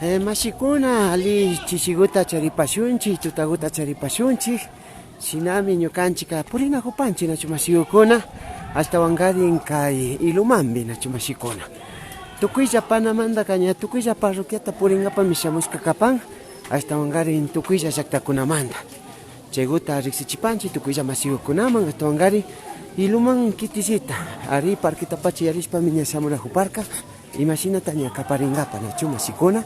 Mashikuna ali chishiguta charipashunchi, tutaguta charipashunchi, shinami ñukanchika purina hupanchi nachu mashigukuna, hasta wangarin kay ilumanbi nachu mashikuna. Tukuylla panamanda kaña tukuylla parroquiata puringapa mishamushka kapan, hasta wangarin tukuylla llaqtakunamanda. Cheguta riksichipanchi tukuylla mashigukunaman, hasta wangarin iluman kitisita, ari parkitapachi yarishpa miña shamurahuparka, imagínate ña kaparingapa nachu mashikuna.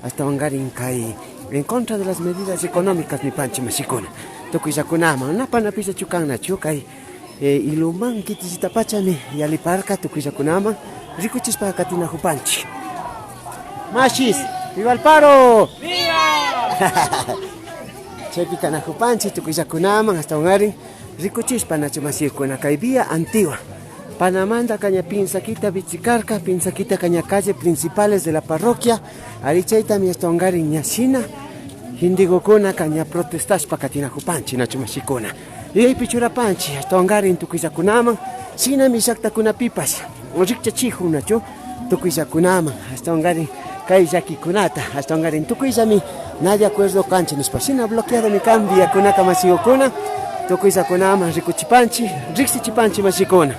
Hasta wangarin kay en contra de las medidas económicas ni panchi mashikuna. Tukuyllakunaman napanapisa chukan nachu kay iluman kitisita pachani yaliparka tukuyllakunaman rikuchispa katinahupanchi. Mashis, ¡viva el paro! ¡Viva! Chaypi kanahupanchi tukuyllakunaman hasta wangarin rikuchispa nachu mashikuna kay vía antigua. Panamanda caña pinzaquita bichicarca, pinzaquita caña calle principales de la parroquia, arichaita mi estongarin ñashina, hindigokuna caña protestashpa katinahupanchi nachu mashikuna. Y hay pichurapanchi, estongarin tukuyllakunaman, sina mi llaqtakunapipas, rikchachiju nachu, tukuyllakunaman, estongarin kay llakikunata, estongarin tukuyllami, nadie de acuerdo canchi, nispa sina bloqueado mi cambia kunaka mashigukuna, tukuyllakunaman rikuchipanchi, riksichipanchi mashikuna.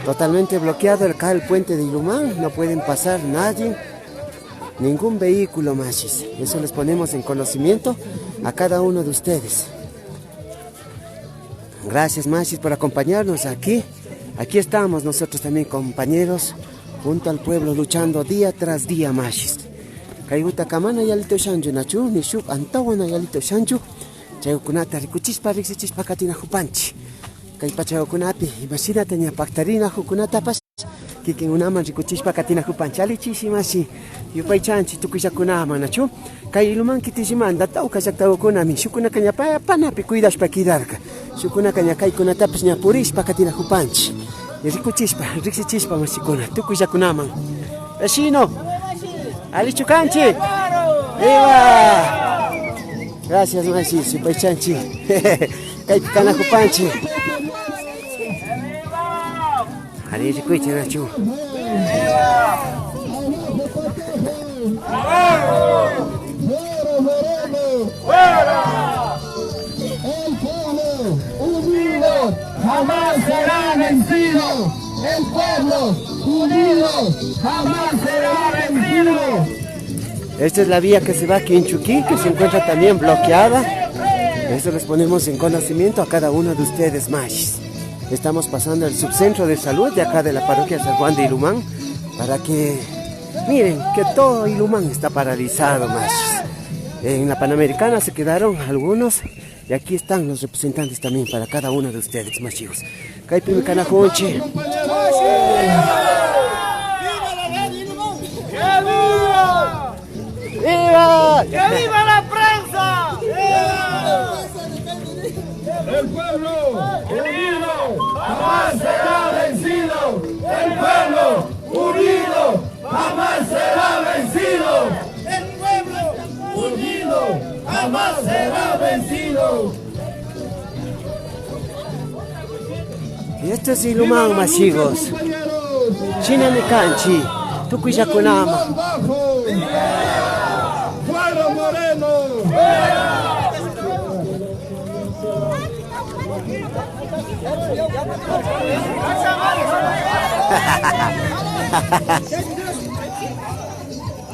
Totalmente bloqueado acá el puente de Ilumán, no pueden pasar nadie, ningún vehículo, machis. Eso les ponemos en conocimiento a cada uno de ustedes. Gracias, machis, por acompañarnos aquí. Aquí estamos nosotros también, compañeros, junto al pueblo, luchando día tras día, machis. Kayuta kamana yalito shanju nachu, nishuk antawana yalito shanju, chayukunata rikuchispa riksichispa katinahupanchi. Kay pachakunapi, imagínate ña pactarina hukunatapas, kikin unaman rikuchishpa katinahupanchi alichishimasi, yupaychanchi tukuyllakunaman nachu, kay iluman kitishimanda tawka llaqtakukunami, shukunaka ña panapi cuidashpa kidarka, shukunaka ña kaykunatapas ña purishpa katinahupanchi, rikuchishpa, riksichishpa mashikuna, tukuyllakunaman. Vecino, alichukanchi, ¡viva! Gracias, machis, yupaychanchi, kay kanahupanchi. Ahí se escucha, Nacho. El pueblo unido jamás será vencido. El pueblo unido jamás será vencido. Esta es la vía que se va aquí en Chuquí, que se encuentra también bloqueada. Eso les ponemos en conocimiento a cada uno de ustedes, machis. Estamos pasando el subcentro de salud de acá de la parroquia San Juan de Ilumán para que miren que todo Ilumán está paralizado, machis. En la Panamericana se quedaron algunos y aquí están los representantes también para cada uno de ustedes, machos. Kaipi Canajonche. ¡Viva la radio Ilumán! ¡Que viva! ¡Viva! ¡Que viva la prensa! ¡Viva! El pueblo unido jamás será vencido. El pueblo unido jamás será vencido. El pueblo unido jamás será vencido. Y esto es Ilumán, machigos. Chiname canchi, Tucuyakunama. ¡Fuera Moreno!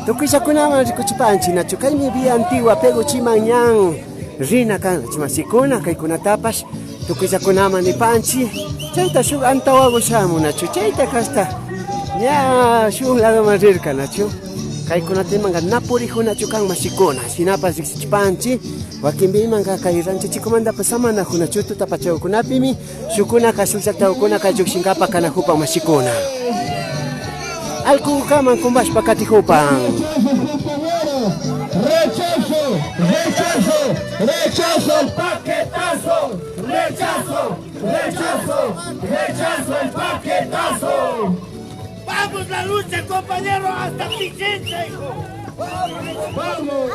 Tucuyakunama ricuchipanchi, nacho kay mi vía antigua pego chimañán. Rina kan chimasikuna kay kunatapas. Tucuyakunama ni panchi. Chayta shuk antawago shamu nacho. Chayta kasta. Ya shuk lado marirka nacho. Kay kunatemanga napurijo nacho kan masikuna. Sinapas ricuchipanchi. Wakimbimanka kay ranchachikumanda pasamana hunachu tutapachawkunapimi shukuna kasullaqtawkuna kay llukshinkapa kanahupan mashikuna. Alkukaman kumbashpa katihupan. Rechazo, rechazo, rechazo el paquetazo, rechazo, rechazo, rechazo el paquetazo. Vamos la lucha, compañero, hasta Pichincha, hijo. Vamos.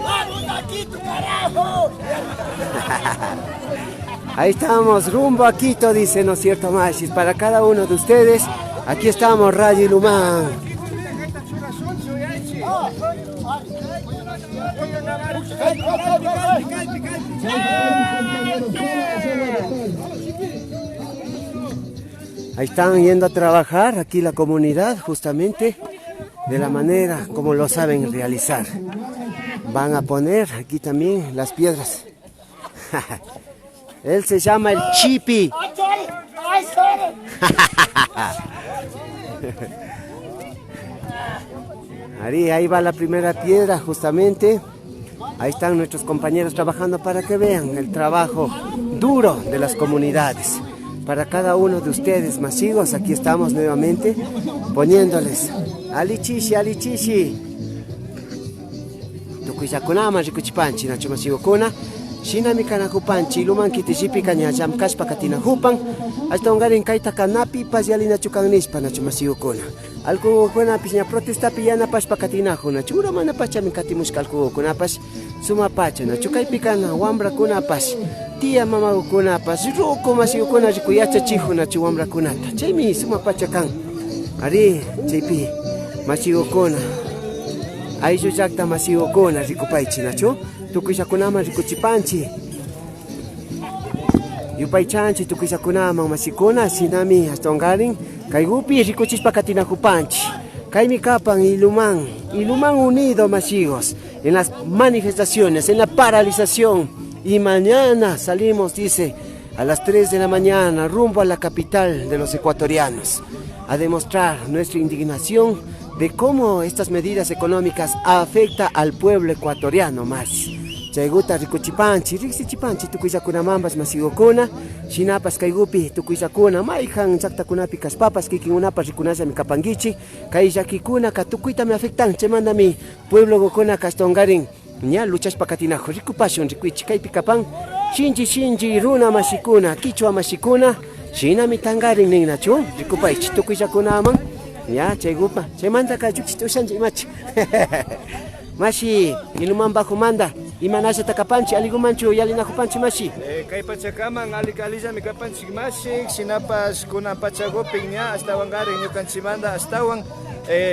Vamos aquí, tu carajo. Ahí estamos, rumbo a Quito, dice, ¿no es cierto, machis? Para cada uno de ustedes, Aquí estamos, Radio Ilumán. Ahí están yendo a trabajar aquí la comunidad, justamente de la manera como lo saben realizar. Van a poner aquí también las piedras. Él se llama el Chipi. Ahí va la primera piedra, justamente. Ahí están nuestros compañeros trabajando para que vean el trabajo duro de las comunidades. Para cada uno de ustedes, masivos, aquí estamos nuevamente poniéndoles alichishi, alichishi. Tukuyakunama rikuchipanchi nacho masivo kuna. Shinami kanakupanchi iluman kitijipi kanya jamkashpa katina hupan. Hasta ungarin kaita kanapi pasyalina chukannispa nacho masivo kuna. Algo kuna pisña protesta pillana pashpa katina huna. Chura mana pachami katimushka algo kuna pas suma pacha nacho kai pikana wambra kuna pas. Tía mama kuna pas ruko masivo kuna rikuyacha chihu nacho wambra kunata. Chaymi suma pacha kan. Ari chaypi masivo kuna. Aisho yakta masivo kuna rikupaichi nacho. Tukuyakunama rikuchipanchi. Yupaychanchi tukuyakunama masikuna sinami hasta ongarin. Kaigupi rikuchispa katinakupanchi. Kaimi kapan Ilumán. Ilumán unido masivos. En las manifestaciones, en la paralización. Y mañana salimos, dice, a las 3 de la mañana rumbo a la capital de los ecuatorianos. A demostrar nuestra indignación de cómo estas medidas económicas afectan al pueblo ecuatoriano más. Chaiguta rikuchipanchi, rixichipanchi tukuyakunamambas masigokuna, shinapas kaigupi tukuyakuna, maijan chaktakunapi kaspapas, kikinunapas rikunasha mi kapangichi, kaiyakikuna katukuita me afectan, chemanda mi pueblo gokuna kastongarin, ña luchas pakatinajo, rikupashon rikuichi, kaipi kapan, shinji runa masikuna, kichwa masikuna, shinami tangarin ninachu, rikupaichi tukuyakunaman, ya chaigupa, chemanda kayuchito shanji machi. Mashi, Ilumán bajo manda. Imanasha takapanchi, aligumanchu yalina kupanchi mashi. Kay pachakaman alikalija mi kapanchi mashi, sinapas kuna pachagopiña hasta wangari ñukanchimanda hasta wan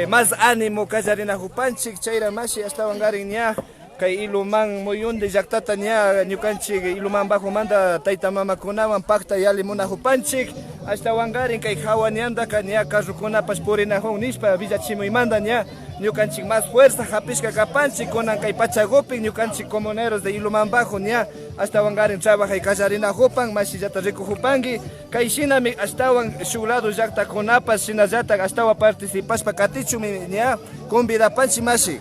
más ánimo kallarina kupanchi chayra mashi hasta wangari ña kay Ilumán muyunde llaktata ña ñukanchik Ilumán bajo manda tayta mamakunawan pakta yalimuna kupanchik hasta wangari kay hawanianda ña carrukunapas purinahun nispa villachimuymanta ña ñukanchik más fuerza japishka kapanchik kunan kay pachagopi ñukanchik comuneros de Ilumán bajo ña hasta wangarin trabaja y kallarina hupan mashillata riku hupangi kay shinami astawan shuglado llakta kunapas shinallata astawa participaspa katichumi ña convidapanchi mashi.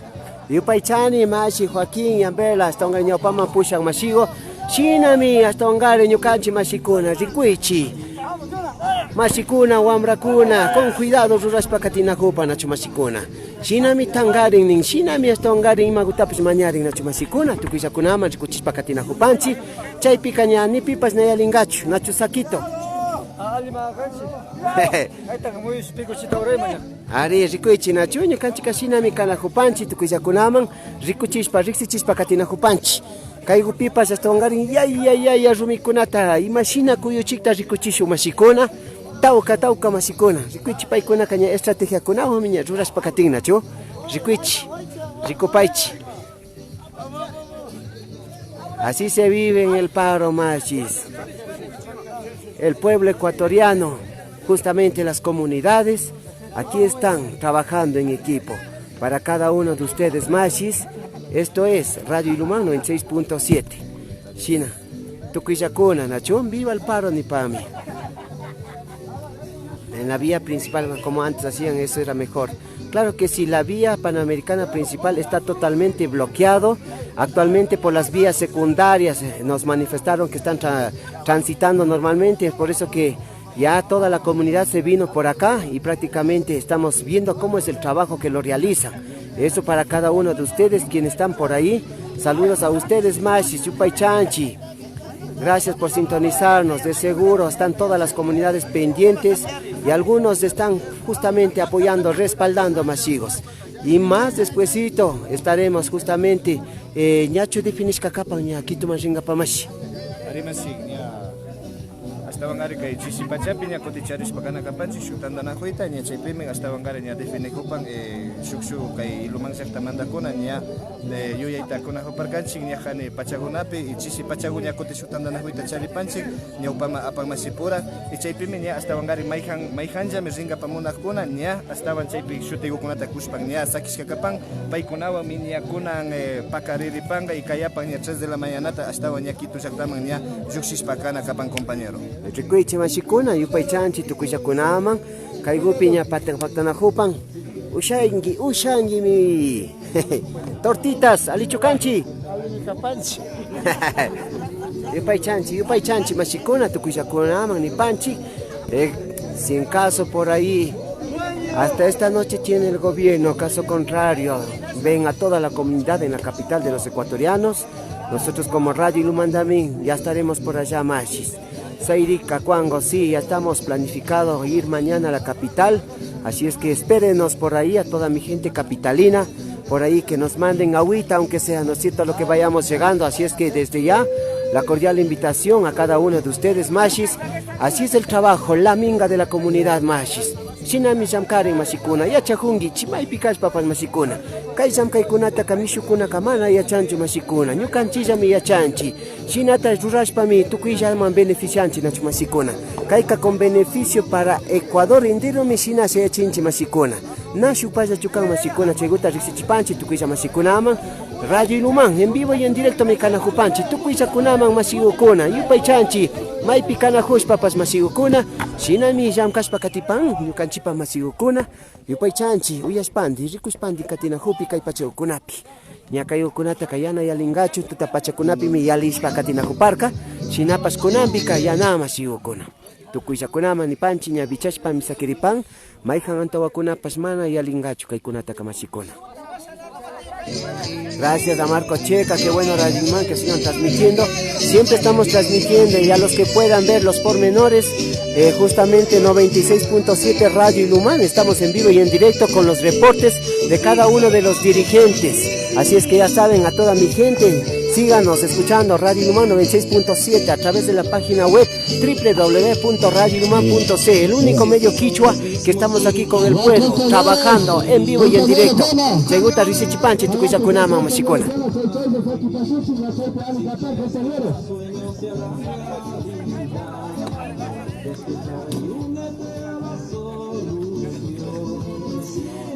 Yupaychani mashi Joaquín Yambela hasta un ñawpaman pushan mashigo shinami hasta ungari ñukanchi mashikuna rikuichi mashikuna wambrakuna con cuidado rurashpa katinakupa nachu mashikuna shinami tangarin nin shinami hasta ungarin magutapis mañarin nachu mashikuna tukuyakunaman rikuchispa katinakupanchi chaypi kaña ni pipas nayalingachu nachu sakito. Ari rikuichi nachu ñukanchik kashinami kanakupanchi tukuyakunaman rikuchishpa riksichispa katinakupanchi kaygupipas hasta ungarin yaya rumikunata imashina kuyuchikta rikuchishu mashikuna tauka mashikuna rikuichi paykuna kaña estrategia kunawan miña rurashpa katin nachu rikuichi rikupaychi. Así se vive en el paro machis. El pueblo ecuatoriano, justamente las comunidades, aquí están trabajando en equipo. Para cada uno de ustedes, machis, esto es Radio Ilumán 96.7. China, Tuquillacuna, Nachón, viva el paro ni para mí. En la vía principal, como antes hacían, eso era mejor. Claro que sí, la vía panamericana principal está totalmente bloqueado. Actualmente por las vías secundarias nos manifestaron que están transitando normalmente, es por eso que ya toda la comunidad se vino por acá y prácticamente estamos viendo cómo es el trabajo que lo realizan. Eso para cada uno de ustedes quienes están por ahí. Saludos a ustedes, Mashi, Chupay Chanchi. Gracias por sintonizarnos, de seguro están todas las comunidades pendientes y algunos están justamente apoyando, respaldando mashigos. Y más despuesito estaremos justamente ñacho de Finishka Capa, ña Quito Mashinga Pamashi. astawan ari kay chisipachapi ña kuticharispa kana kapanchik shuk tandanakuyta ña chaypimi astawan ari ña definikupan shuk kay Iluman llaqtamantacuna ña yuyaytakuna huparkanchik ña qani pachakunapi y chisipachaku ña kuti shuk tandanakuyta charipanchik ña upama apanmasipura y chaypimi ña astawan ari mayhanllami rinkapamunaqkuna ña astawan chaypi shutikukunata kushpan ña sakishkakapan paykunawanmi ña kunan pakariripanqa y kayapan ña 3 de la mañanata astawan ña Quito llaqtaman ña lluqshishpa kana kapan compañero. Rikuichi mashikuna yupaychanchi tukuyshakunaman kaygupi ña paktanakupan ushangi mi tortitas alichukanchi yupaychanchi mashikuna tukuyshakunaman nipanchi si en caso por ahí hasta esta noche tiene el gobierno, caso contrario ven a toda la comunidad en la capital de los ecuatorianos. Nosotros como Radio Ilumandamín ya estaremos por allá, machis. Sairica, Cuango, sí, ya estamos planificados ir mañana a la capital. Así es que espérenos por ahí a toda mi gente capitalina. Por ahí que nos manden agüita, aunque sea, ¿no es cierto?, lo que vayamos llegando. Así es que desde ya, la cordial invitación a cada uno de ustedes, machis. Así es el trabajo, la minga de la comunidad, machis. Shinami Shamkaren Mashikuna, Yachahungi, Chimay Pikash Papas Mashikuna, Kaisam Kaikunata Kamishukuna Kamana Yachanchu Mashikuna, Nyukanchijami Yachanchi, Shinata Rurashpami, Tukuijaman beneficianchi Nachu Mashikuna, Kaika con beneficio para Ecuador entero Mishina se Yachinchi Mashikuna, Nashu Paya Chukan Mashikuna, Cheguta Rixichipanchi, Tukuija Mashikunaman, Radio Iluman, en vivo y en directo Mekana Jupanchi, Tukuija Kunaman Mashigukuna, Yupaychanchi, Maipi Kanahush Papas Mashigukuna, Shinami Jam Kashpakatipan, Yukanchipa Masigukuna, Yupaychanchi, Uyashpandi, Rikushpandi Katina Hupi Kaipachokunapi, Nyakayukunata Kayana Yalingachu, Tutapachakunapi mi Yalishpa Katina Huparka, Shinapas Kunampi Kayana Masigukuna. Tukuishakunama Nipanchi, Nyabichashpa Misakiripan, Maihan Antawakuna Pasmana Yalingachu Kaikunata Kamashikuna. Gracias a Marco Checa, qué bueno Radio Iluman que sigan transmitiendo. Siempre estamos transmitiendo y a los que puedan ver los pormenores, justamente 96.7 Radio Iluman, estamos en vivo y en directo con los reportes de cada uno de los dirigentes. Así es que ya saben, a toda mi gente, síganos escuchando Radio Iluman 96.7 a través de la página web www.radioiluman.c, el único medio quichua que estamos aquí con el pueblo, trabajando en vivo y en directo. Cheguta Risechipanchi, Tukuyakunama, Mashikona.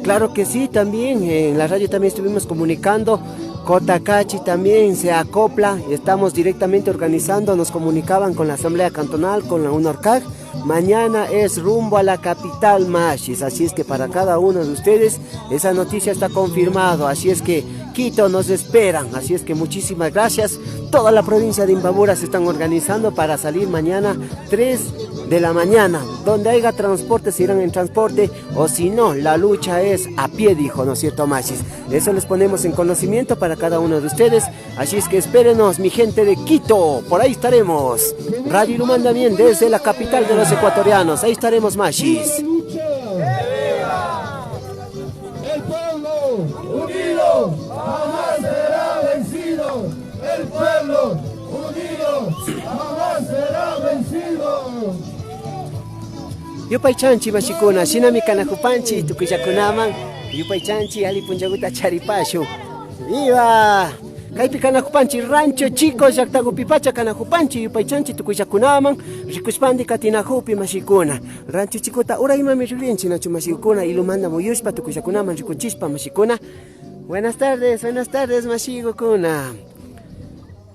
Claro que sí, también en la radio también estuvimos comunicando. Cotacachi también se acopla, estamos directamente organizando, nos comunicaban con la Asamblea Cantonal, con la UNORCAG. Mañana es rumbo a la capital, machis, así es que para cada uno de ustedes esa noticia está confirmado, así es que Quito nos esperan, así es que muchísimas gracias. Toda la provincia de Imbabura se están organizando para salir mañana 3 de la mañana, donde haya transporte se irán en transporte, o si no, la lucha es a pie, dijo, ¿no es cierto, machis? Eso les ponemos en conocimiento para cada uno de ustedes, así es que espérenos, mi gente de Quito, por ahí estaremos. Radio Iluman también desde la capital de los ecuatorianos, ahí estaremos, machis. El pueblo unido jamás será vencido. El pueblo unido jamás será vencido. Yupaychanchi Mashikuna, Shinami Kanajupanchi, Tukuyakunaman, Yupaychanchi, Ali Punjaguta Charipashu. ¡Viva! Kaipi Kanajupanchi, Rancho Chico, Yaktagupipacha Kanajupanchi, Yupaychanchi, Tukuyakunaman, Rikushpandi Katinajupi Mashikuna. Rancho Chicota, Uraima Mirulienchi, Nacho Mashikuna, Ilumanda Muyushpa, Tukuyakunaman, Rikuchispa Mashikuna. Buenas tardes, Mashigukuna.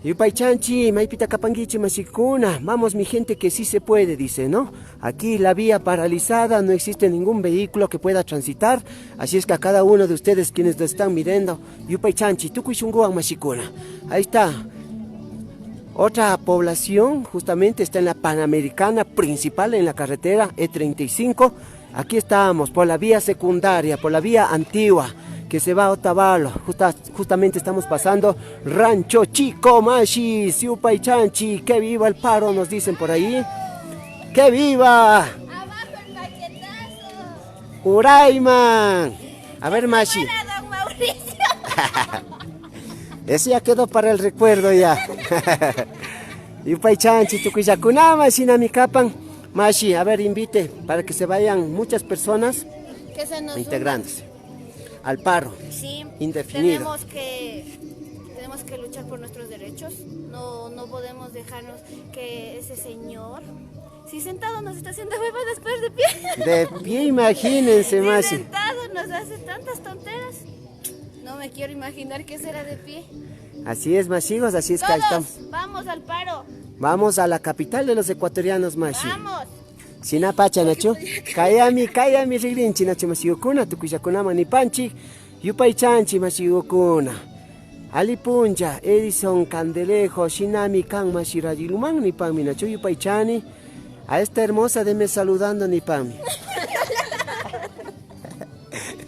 Yupaychanchi, Maipita Kapanguichi Mashikuna. Vamos, mi gente, que sí se puede, dice, ¿no? Aquí la vía paralizada, no existe ningún vehículo que pueda transitar. Así es que a cada uno de ustedes quienes lo están mirando, Yupaychanchi, Tukuishunguan Mashikuna. Ahí está. Otra población, justamente está en la Panamericana principal, en la carretera E35. Aquí estamos, por la vía secundaria, por la vía antigua, que se va a Otavalo. Justamente estamos pasando Rancho Chico, Mashis, Yupaychanchi. ¡Que viva el paro!, nos dicen por ahí. ¡Que viva! ¡Abajo el paquetazo! ¡Urayman! A ver, Mashi. ¡Para don Mauricio! Ese ya quedó para el recuerdo ya. Yupay chanchi tukuyakunama sinami kapan. Mashi, a ver, invite para que se vayan muchas personas Que se nos integrándose al paro Sí, indefinido. tenemos que luchar por nuestros derechos. No podemos dejarnos que ese señor, si sentado nos está haciendo huevas después de pie. De pie, imagínense, Si Mashi. sentado nos hace tantas tonteras. No me quiero imaginar que será de pie. Así es, Mashigos, así es que ahí estamos. Todos, vamos al paro. Vamos a la capital de los ecuatorianos, Mashi. Vamos. Sinapacha, Nacho. Kayami, Rigrinchi, Nacho, Mashigokuna, Tukuyakunama, Nipanchi, Yupay chanchi, Mashigokuna. Alipunja, Edison, Candelejo, Shinami, Kan, Mashirayiluman, Nipami, Nacho, Yupay chani. A esta hermosa deme saludando, Nipami.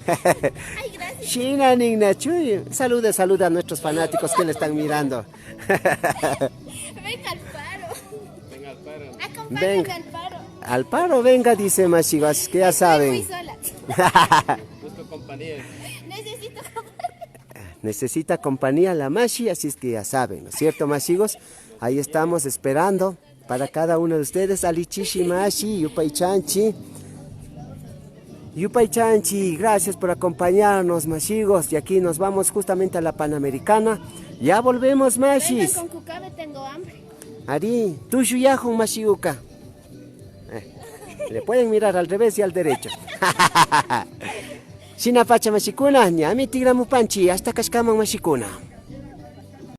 Ay, gracias. Shina, Nacho, saluda a nuestros fanáticos que le están mirando. Venga al paro. Venga al paro. Acompáñame Venga. al paro. Al paro venga, dice Mashigo, así que ya Estoy muy saben. sola. Busco compañía. Necesito compañía. Necesita compañía la Mashi, así es que ya saben, ¿no es cierto, Mashigos? Ahí estamos esperando para cada uno de ustedes. Alichishi Mashi, Yupay Chanchi. Yupay Chanchi, gracias por acompañarnos, Mashigos. Y aquí nos vamos justamente a la Panamericana. Ya volvemos, Mashis. Vengan con cucabe, tengo hambre. Ari, tu shuyahun Mashiguka. Le pueden mirar al revés y al derecho. Shinapacha Mashikuna, ñami tigramu panchi, hasta Kashkaman Mashikuna.